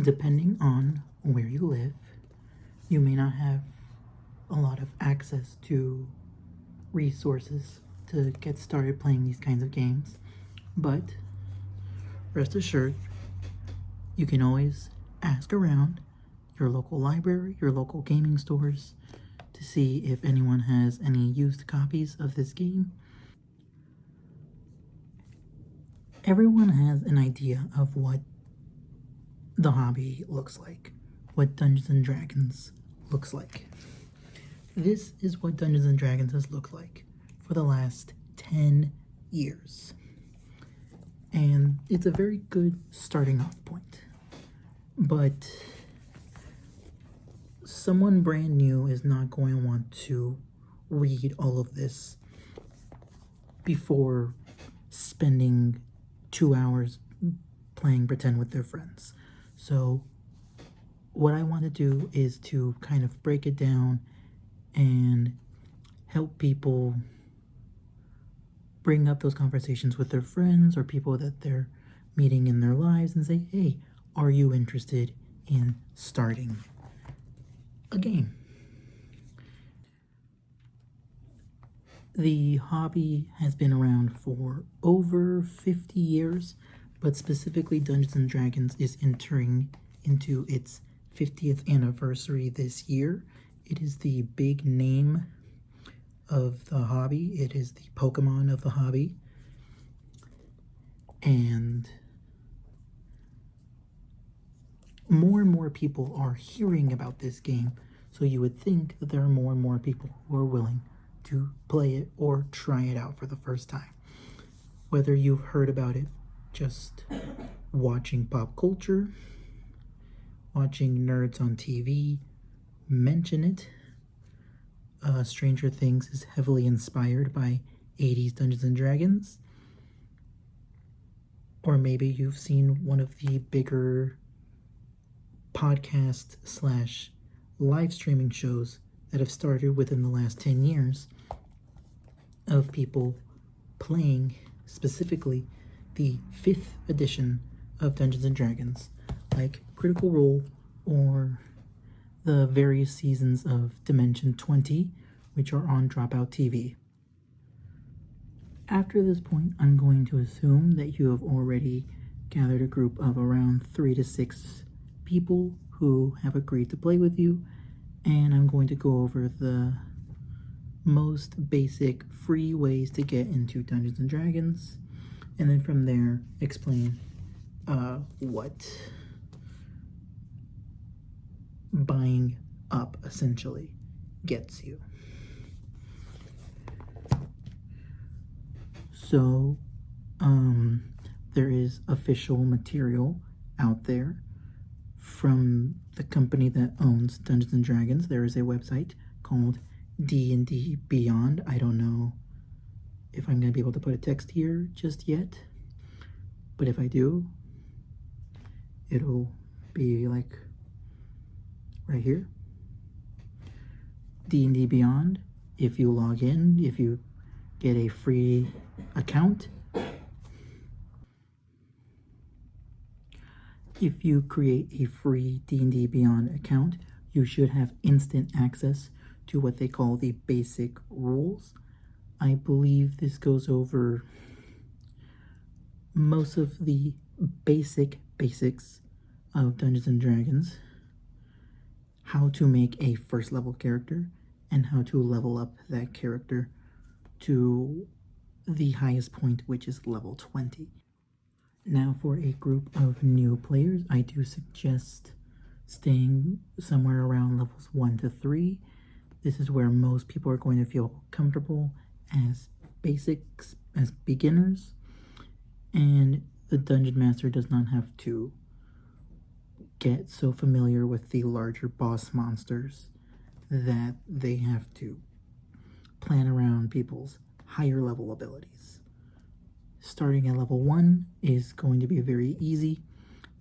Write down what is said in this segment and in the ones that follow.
Depending on where you live, you may not have a lot of access to resources to get started playing these kinds of games, but rest assured, you can always ask around your local library, your local gaming stores, to see if anyone has any used copies of this game. Everyone has an idea of what the hobby looks like, what Dungeons and Dragons looks like. This is what Dungeons and Dragons has looked like for the last 10 years. And it's a very good starting off point. But someone brand new is not going to want to read all of this before spending 2 hours playing pretend with their friends. So what I want to do is to kind of break it down and help people bring up those conversations with their friends or people that they're meeting in their lives and say, hey, are you interested in starting a game? The hobby has been around for over 50 years, but specifically Dungeons and Dragons is entering into its 50th anniversary this year. It is the big name of the hobby. It is the Pokemon of the hobby. And more people are hearing about this game, so you would think that there are more and more people who are willing to play it or try it out for the first time. Whether you've heard about it just watching pop culture, watching nerds on TV mention it. Stranger Things is heavily inspired by 80s Dungeons and Dragons. Or maybe you've seen one of the bigger podcast / live streaming shows that have started within the last 10 years of people playing specifically the 5th edition of Dungeons and Dragons, like Critical Role or the various seasons of Dimension 20, which are on Dropout TV. After this point, I'm going to assume that you have already gathered a group of around 3 to 6 people who have agreed to play with you, and I'm going to go over the most basic free ways to get into Dungeons and Dragons, and then from there explain what buying up essentially gets you. So there is official material out there from the company that owns Dungeons and Dragons. There is a website called DnD Beyond. I don't know if I'm going to be able to put a text here just yet, but if I do, it'll be like right here. D&D Beyond. If you log in, if you get a free account, if you create a free D&D Beyond account, you should have instant access to what they call the basic rules. I believe this goes over most of the basics of Dungeons and Dragons, how to make a first level character, and how to level up that character to the highest point, which is level 20. Now, for a group of new players, I do suggest staying somewhere around levels 1 to 3. This is where most people are going to feel comfortable as basics, as beginners, and the Dungeon Master does not have to get so familiar with the larger boss monsters that they have to plan around people's higher level abilities. Starting at level 1 is going to be very easy.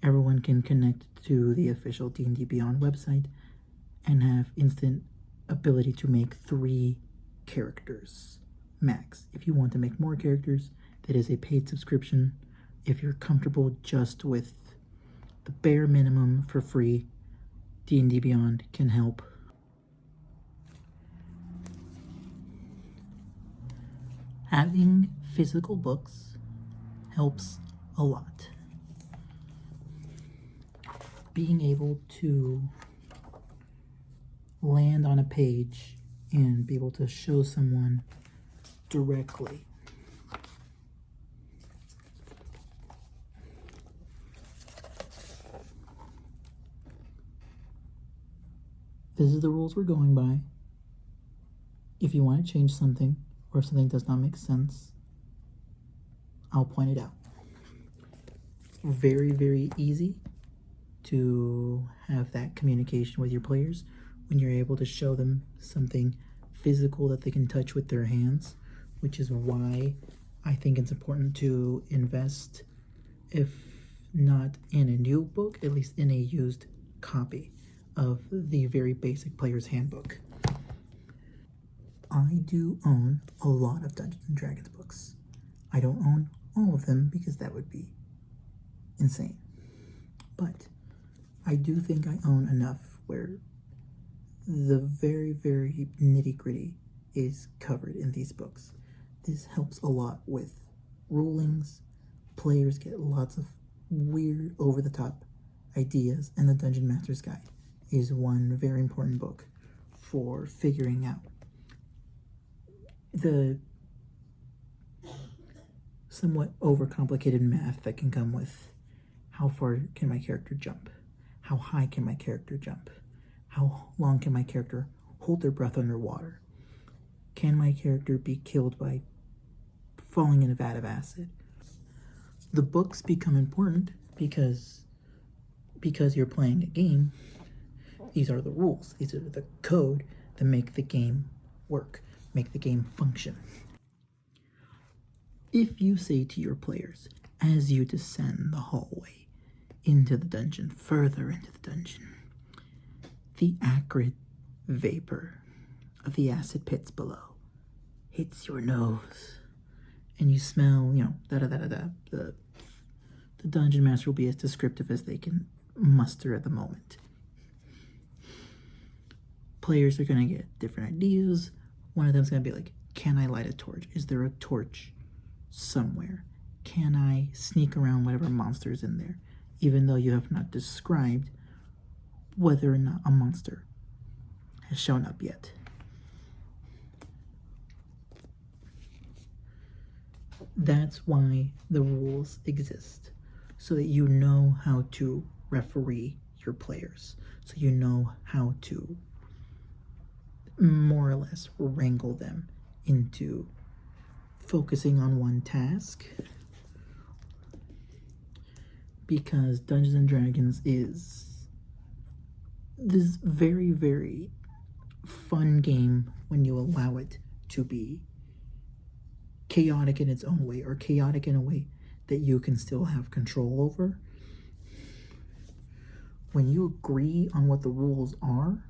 Everyone can connect to the official D&D Beyond website and have instant ability to make 3 characters max. If you want to make more characters, that is a paid subscription. If you're comfortable just with the bare minimum for free, D&D Beyond can help. Having physical books helps a lot. Being able to land on a page and be able to show someone directly this is the rules we're going by. If you want to change something, or if something does not make sense, I'll point it out. Very, very easy to have that communication with your players when you're able to show them something physical that they can touch with their hands, which is why I think it's important to invest, if not in a new book, at least in a used copy of the very basic player's handbook. I do own a lot of Dungeons and Dragons books. I don't own all of them because that would be insane. But I do think I own enough where the very, very nitty-gritty is covered in these books. This helps a lot with rulings. Players get lots of weird, over-the-top ideas, and the Dungeon Master's Guide is one very important book for figuring out the somewhat overcomplicated math that can come with how far can my character jump, how high can my character jump, how long can my character hold their breath underwater, can my character be killed by falling in a vat of acid. The books become important because you're playing a game. These are the rules. These are the code that make the game work, make the game function. If you say to your players, as you descend the hallway into the dungeon, further into the dungeon, the acrid vapor of the acid pits below hits your nose, and you smell, the dungeon master will be as descriptive as they can muster at the moment. Players are going to get different ideas. One of them's going to be like, can I light a torch? Is there a torch somewhere? Can I sneak around whatever monster's in there? Even though you have not described whether or not a monster has shown up yet. That's why the rules exist, so that you know how to referee your players, so you know how to more or less wrangle them into focusing on one task, because Dungeons and Dragons is this very, very fun game when you allow it to be chaotic in its own way, or chaotic in a way that you can still have control over. When you agree on what the rules are,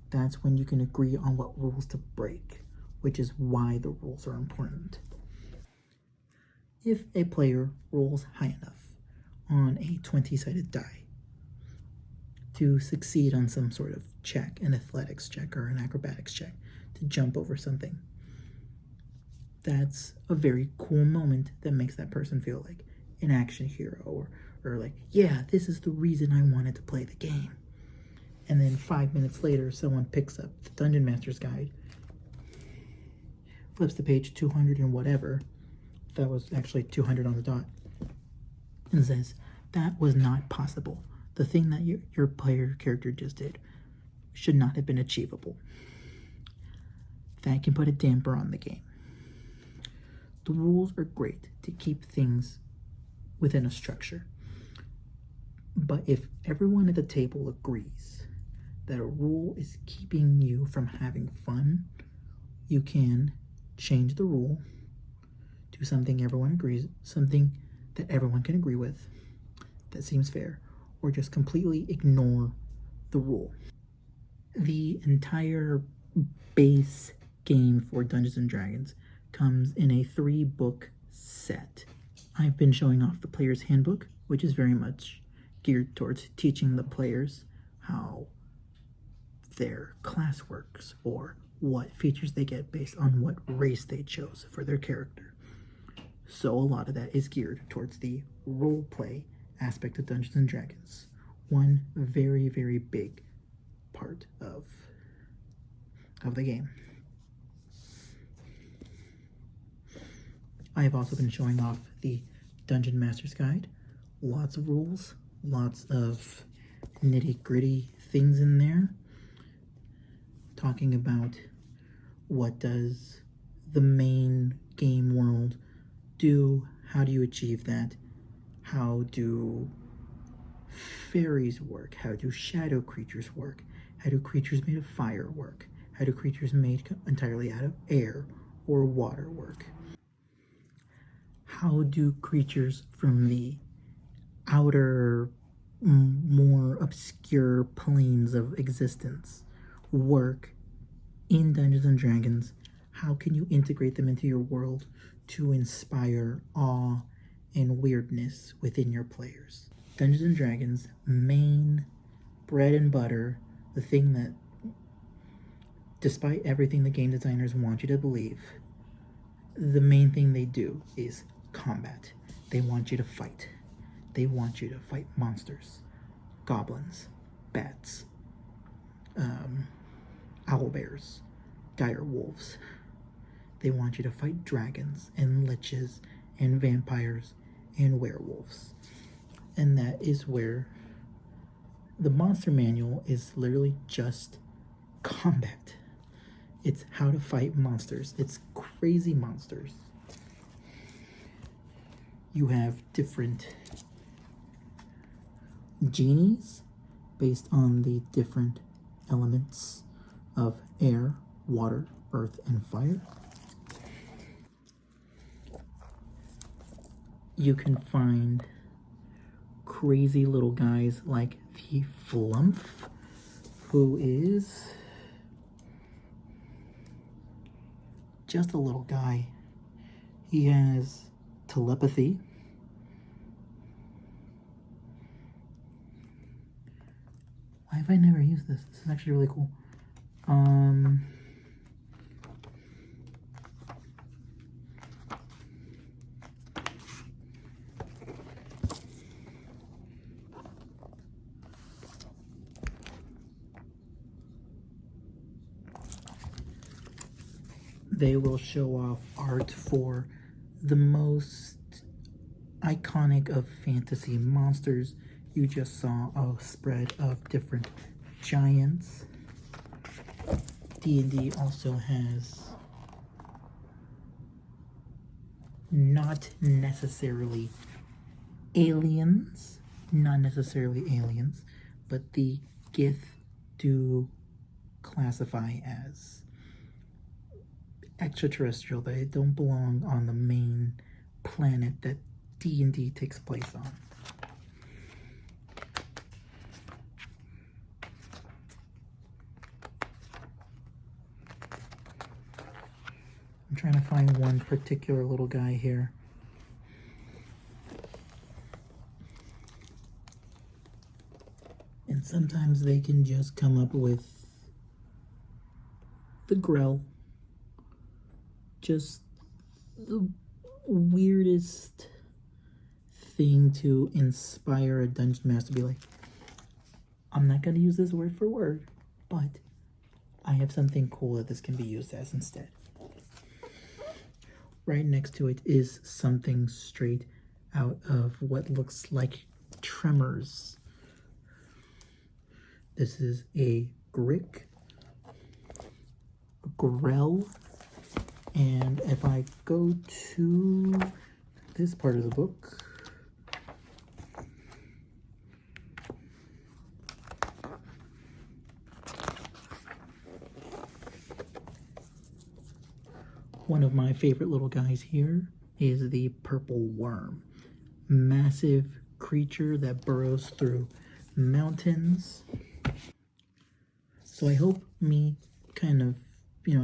that's when you can agree on what rules to break, which is why the rules are important. If a player rolls high enough on a 20-sided die to succeed on some sort of check, an athletics check or an acrobatics check, to jump over something, that's a very cool moment that makes that person feel like an action hero, or like, yeah, this is the reason I wanted to play the game. And then 5 minutes later, someone picks up the Dungeon Master's Guide, flips to page 200 and whatever, that was actually 200 on the dot, and says, that was not possible. The thing that your player character just did should not have been achievable. That can put a damper on the game. The rules are great to keep things within a structure. But if everyone at the table agrees that a rule is keeping you from having fun, you can change the rule to something everyone agrees, something that everyone can agree with, that seems fair, or just completely ignore the rule. The entire base game for Dungeons and Dragons comes in a 3-book set. I've been showing off the player's handbook, which is very much geared towards teaching the players how their class works or what features they get based on what race they chose for their character. So a lot of that is geared towards the role play aspect of Dungeons and Dragons. One very, very big part of the game. I have also been showing off the Dungeon Master's Guide. Lots of rules, lots of nitty-gritty things in there, talking about what does the main game world do, how do you achieve that, how do fairies work, how do shadow creatures work, how do creatures made of fire work, how do creatures made entirely out of air or water work, how do creatures from the outer, more obscure planes of existence work in Dungeons and Dragons. How can you integrate them into your world to inspire awe and weirdness within your players? Dungeons and Dragons' main bread and butter, the thing that, despite everything the game designers want you to believe, the main thing they do is combat. They want you to fight. They want you to fight monsters, goblins, bats, owlbears, dire wolves. They want you to fight dragons and liches and vampires and werewolves. And that is where the monster manual is literally just combat. It's how to fight monsters. It's crazy monsters. You have different genies based on the different elements of air, water, earth, and fire. You can find crazy little guys like the Flumph, who is just a little guy. He has telepathy. Why have I never used this? This is actually really cool. They will show off art for the most iconic of fantasy monsters. You just saw a spread of different giants. D&D also has not necessarily aliens, but the Gith do classify as extraterrestrial. They don't belong on the main planet that D&D takes place on. I'm trying to find one particular little guy here. And sometimes they can just come up with the Grell. Just the weirdest thing to inspire a dungeon master to be like, I'm not going to use this word for word, but I have something cool that this can be used as instead. Right next to it is something straight out of what looks like Tremors. This is a Grick, a Grell, and if I go to this part of the book, one of my favorite little guys here is the Purple Worm. Massive creature that burrows through mountains. So I hope me kind of,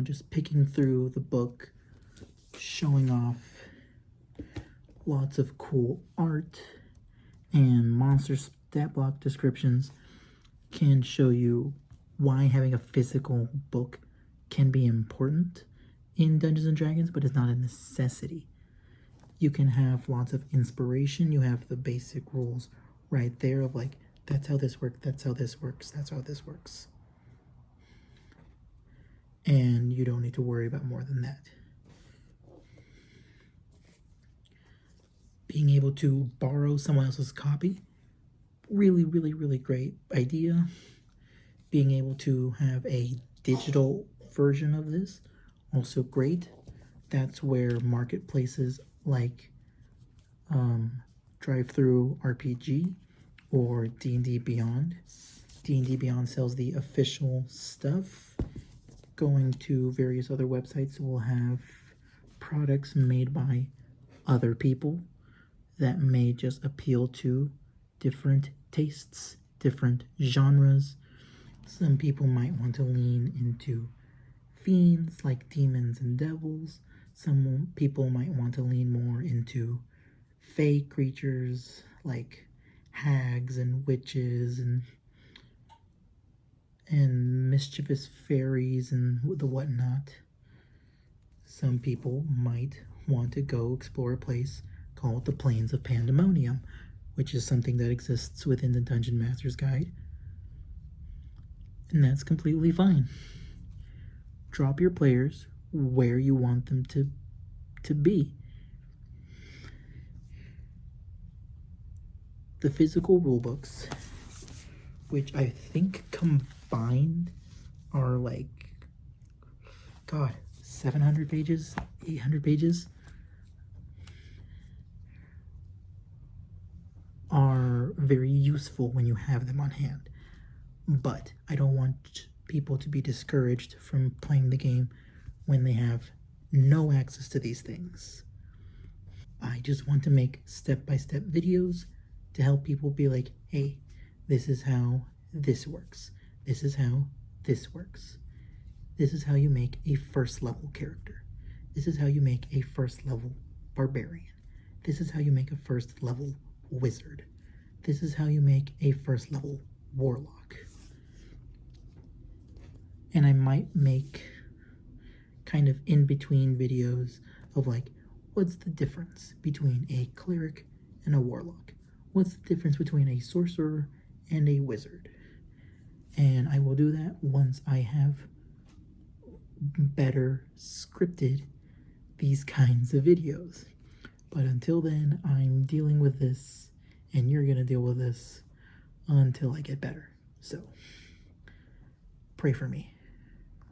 just picking through the book, showing off lots of cool art and monster stat block descriptions can show you why having a physical book can be important in Dungeons and Dragons, but it's not a necessity. You can have lots of inspiration. You have the basic rules right there of like, that's how this works, that's how this works, that's how this works. And you don't need to worry about more than that. Being able to borrow someone else's copy, really, really, really great idea. Being able to have a digital version of this, also great. That's where marketplaces like Drive-Thru RPG or D&D Beyond. D&D Beyond sells the official stuff. Going to various other websites will have products made by other people that may just appeal to different tastes, different genres. Some people might want to lean into fiends like demons and devils. Some people might want to lean more into fey creatures like hags and witches and mischievous fairies and the whatnot. Some people might want to go explore a place called the Plains of Pandemonium, which is something that exists within the Dungeon Master's Guide. And that's completely fine. Drop your players where you want them to be. The physical rulebooks, which I think combined are like, God, 700 pages, 800 pages, are very useful when you have them on hand. But I don't want people to be discouraged from playing the game when they have no access to these things. I just want to make step-by-step videos to help people be like, hey, this is how this works. This is how this works. This is how you make a first level character. This is how you make a first level barbarian. This is how you make a first level wizard. This is how you make a first level warlock. And I might make kind of in between videos of like, what's the difference between a cleric and a warlock? What's the difference between a sorcerer and a wizard? And I will do that once I have better scripted these kinds of videos. But until then, I'm dealing with this, and you're gonna deal with this until I get better. So, pray for me.